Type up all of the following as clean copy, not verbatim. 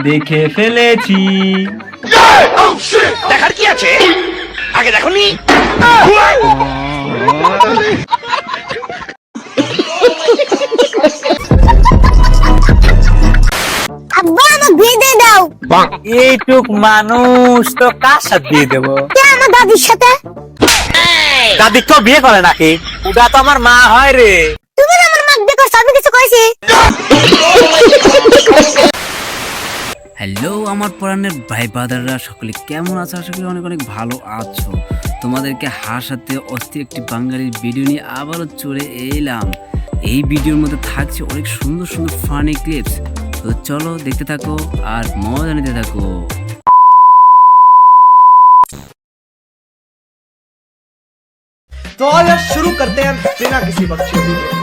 দেখে ফেলেছি। দেখার কি আছে, আগে দেখোনি। আব্বা আমাকে বিয়ে দিয়ে দাও। এইটুক মানুষ তো কার সাথে বিয়ে দেবো? আমার দাদির সাথে। দাদি তো বিয়ে করে নাকি? ওটা তো আমার মা হয় রে। তুমি না আমার মাকে বিয়ে করছো, আমি কিছু কইছি? হ্যালো আমার পুরানের ভাই বাদাররা, সকলে কেমন আছো? আশা করি অনেক অনেক ভালো আছো। তোমাদেরকে হাসাতে অস্থির একটি বাঙালির ভিডিও নিয়ে আবারও চলে এলাম। এই ভিডিওর মধ্যে থাকছে অনেক সুন্দর সুন্দর ফানি ক্লিপস। তো চলো দেখতে থাকো আর মজা নিতে থাকো। तो आइए शुरू करते हैं बिना किसी बकचोदी के।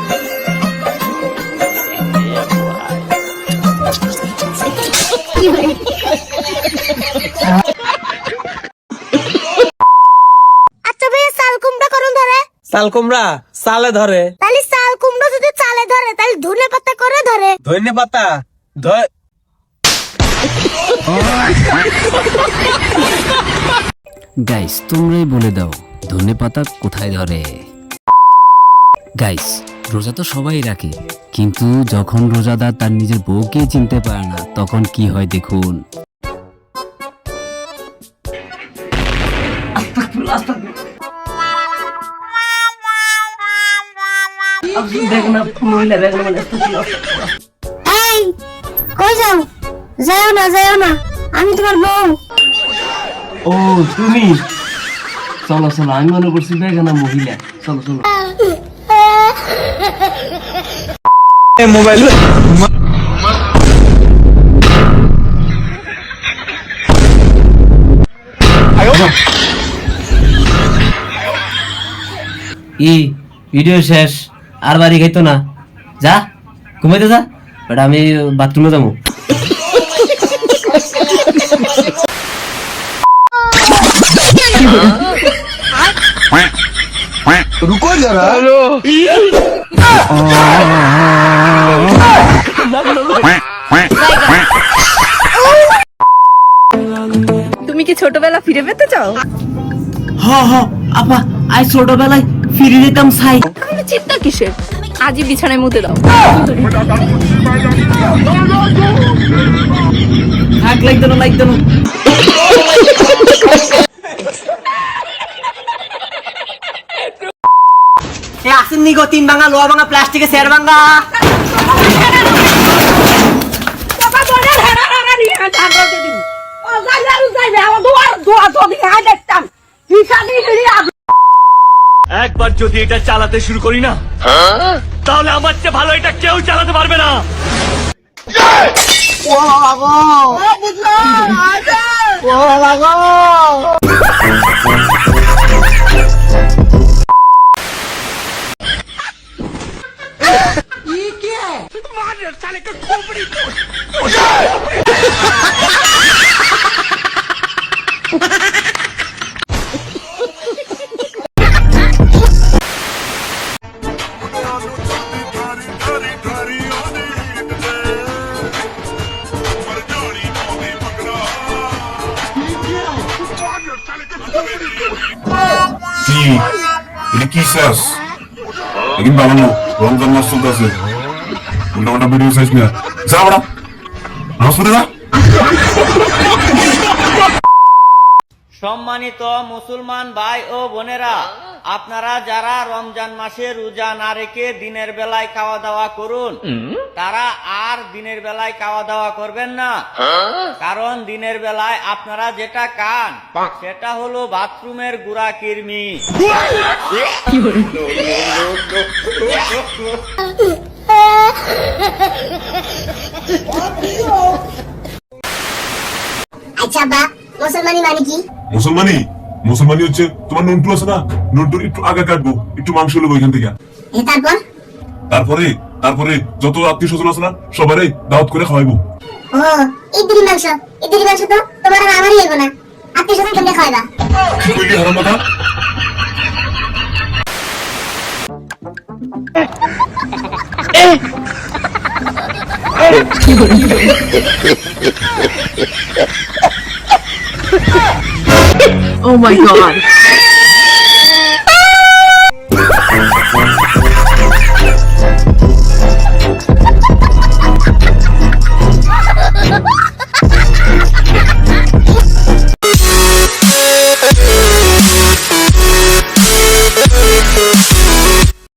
আচ্ছা ভাইয়া, চাল কুমড়া করুন ধরে? চাল কুমড়া চালে ধরে। তাহলে চাল কুমড়া যদি চালে ধরে, তাহলে ধনে পাতা করে ধরে। ধনে পাতা গাইস তোমরাই বলে দাও ধনে পাতা কোথায় ধরে? গাইস রোজা তো সবাই রাখে, কিন্তু যখন রোজাদার তার নিজের বউকে চিনতে পারে না, তখন কি হয় দেখুন। এই কই যাও? যাও না, যাও না, আমি তোমার বউ। ও তুমি, চলো চলো, আমি মনে করছি বেগানা মহিলা। চলো চলো। মোবাইল ভিডিও শেষ, আর বাড়ি খাইতো না, যা ঘুমাইতে যা। বাট আমি বাথরুমে যাবো। रुको जरा। তুমি কি ছোটবেলা ফিরে পেতে চাও? হ্যাঁ আপা, আজ ছোটবেলায় ফিরে যেতাম ছাই। তাহলে চিন্তা কিসের? আজই বিছানায় মুতে দাও। থাক, লাগতো না। আসেন নি গো, 3 ভাঙা লোহা ভাঙা প্লাস্টিকের চেয়ার ভাঙা। একবার যদি এটা চালাতে শুরু করি না, তাহলে আমার চেয়ে ভালো এটা কেউ চালাতে পারবে না। এটা কি চাস? একদিন বানানো রমজান মাস চলতেছে, উল্টা ভিডিও চাইস না, যা বড়া নামাজ পড়ে যা। সম্মানিত মুসলমান ভাই ও বোনেরা, আপনারা যারা রমজান মাসে রোজা না রেখে দিনের বেলায় খাওয়া দাওয়া করুন, তারা আর দিনের বেলায় খাওয়া দাওয়া করবেন না। কারণ দিনের বেলায় আপনারা যেটা খান সেটা হলো বাথরুমের গুড়া কিরমি। আচ্ছা বা মুসলমানি মানে কি? মুসলমানি হচ্ছে তোমার নন্টু আছে না, নন্টুর একটু আগা কাটবো, একটু মাংস নেবো এখান থেকে। তারপরে যত আত্মীয় স্বজন আছে না, সবারই দাওয়াত করে খাওয়াইবো। ও ইদরি মাংস তো তোমার আর আমারই হইব না, আত্মীয় স্বজন কেমনে খাওয়াইবা? কি কইলি হারাম কথা? ও মাই গড